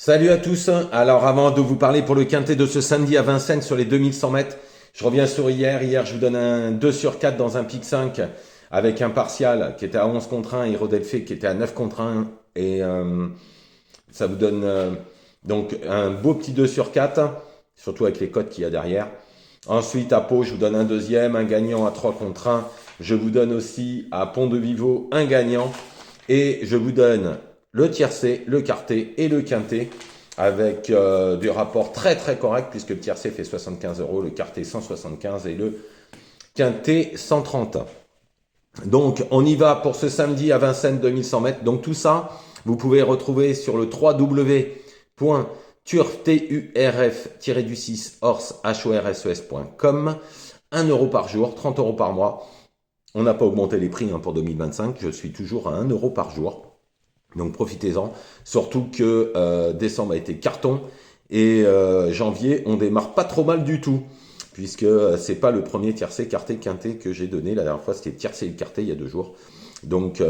Salut à tous. Alors avant de vous parler pour le quintet de ce samedi à Vincennes sur les 2100 mètres, je reviens sur hier. Hier, je vous donne un 2 sur 4 dans un pic 5 avec un partial qui était à 11 contre 1 et Rodelfé qui était à 9 contre 1. Et ça vous donne donc un beau petit 2 sur 4, surtout avec les cotes qu'il y a derrière. Ensuite, à Pau, je vous donne un deuxième, un gagnant à 3 contre 1. Je vous donne aussi à Pont-de-Vivo un gagnant. Et je vous donne le tiercé, le quarté et le quintet avec des rapports très très corrects puisque le tiercé fait 75 euros, le quarté 175 et le quintet 130. Donc on y va pour ce samedi à Vincennes 2100 mètres. Donc tout ça, vous pouvez retrouver sur le www.turf-du6horses.com. 1 euro par jour, 30 euros par mois. On n'a pas augmenté les prix pour 2025, je suis toujours à 1 euro par jour. Donc profitez-en, surtout que décembre a été carton et janvier on démarre pas trop mal du tout, puisque c'est pas le premier tiercé, quarté, quintet que j'ai donné. La dernière fois c'était tiercé et le quartet il y a 2 jours. Donc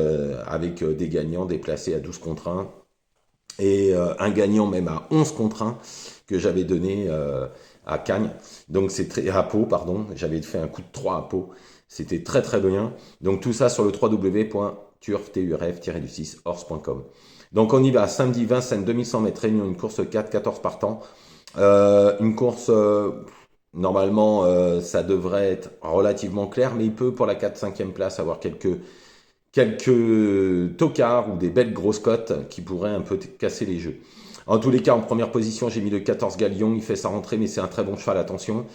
avec des gagnants déplacés à 12 contre 1 et un gagnant même à 11 contre 1 que j'avais donné à Cagnes. Donc c'est très à Pau, pardon, j'avais fait un coup de 3 à Pau. C'était très très bien. Donc tout ça sur le www.turf-du6horse.com. Donc on y va, samedi Vincennes 2100 mètres réunion, une course 4, 14 partants. Une course, normalement ça devrait être relativement clair, mais il peut pour la 4-5e place avoir quelques tocards ou des belles grosses cotes qui pourraient un peu casser les jeux. En tous les cas, en première position, j'ai mis le 14 Galion. Il fait sa rentrée, mais c'est un très bon cheval, attention.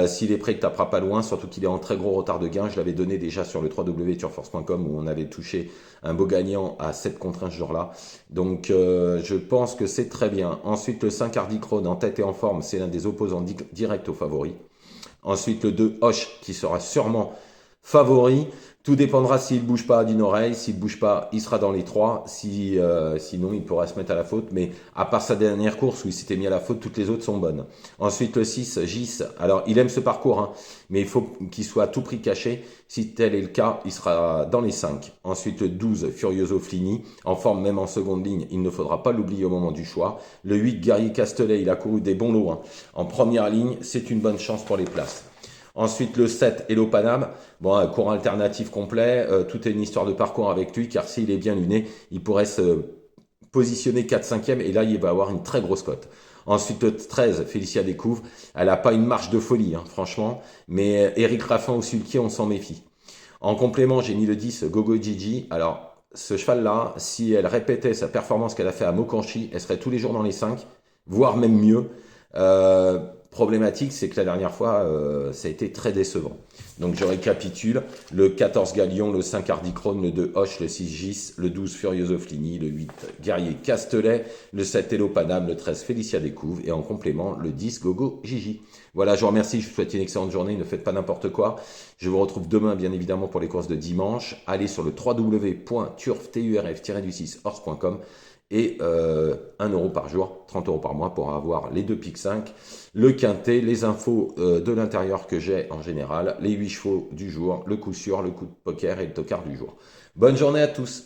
S'il est prêt, il tapera pas loin, surtout qu'il est en très gros retard de gain. Je l'avais donné déjà sur le www.turforce.com où on avait touché un beau gagnant à 7 contre 1 ce jour-là. Donc, je pense que c'est très bien. Ensuite, le 5 Hardy Crown en tête et en forme, c'est l'un des opposants directs aux favoris. Ensuite, le 2 Hoche, qui sera sûrement favori. Tout dépendra s'il bouge pas d'une oreille. S'il bouge pas, il sera dans les 3. Sinon, il pourra se mettre à la faute. Mais à part sa dernière course où il s'était mis à la faute, toutes les autres sont bonnes. Ensuite, le 6, Gis. Alors, il aime ce parcours, mais il faut qu'il soit à tout prix caché. Si tel est le cas, il sera dans les 5. Ensuite, le 12, Furioso Flini. En forme même en seconde ligne, il ne faudra pas l'oublier au moment du choix. Le 8, Guerrier Castellet. Il a couru des bons lots. En première ligne, c'est une bonne chance pour les places. Ensuite, le 7, Hello Panam. Bon, un courant alternatif complet. Tout est une histoire de parcours avec lui, car s'il est bien luné, il pourrait se positionner 4-5e, et là, il va avoir une très grosse cote. Ensuite, le 13, Félicia Découvre. Elle n'a pas une marche de folie, franchement. Mais Eric Raffin au sulky, on s'en méfie. En complément, j'ai mis le 10, Gogo Gigi. Alors, ce cheval-là, si elle répétait sa performance qu'elle a fait à Mokanchi, elle serait tous les jours dans les 5, voire même mieux. Problématique, c'est que la dernière fois, ça a été très décevant. Donc je récapitule, le 14 Galion, le 5 Hardy Crown, le 2 Hoche, le 6 Gis, le 12 Furioso Flini, le 8 Guerrier Castellet, le 7 Hello Panam, le 13 Félicia Découvre et en complément le 10 Gogo Gigi. Voilà, je vous remercie, je vous souhaite une excellente journée, ne faites pas n'importe quoi. Je vous retrouve demain bien évidemment pour les courses de dimanche. Allez sur le www.turf-du6horse.com et 1 euro par jour, 30 euros par mois pour avoir les 2 pics 5, le quintet, les infos de l'intérieur que j'ai en général, les 8 chevaux du jour, le coup sûr, le coup de poker et le tocard du jour. Bonne journée à tous.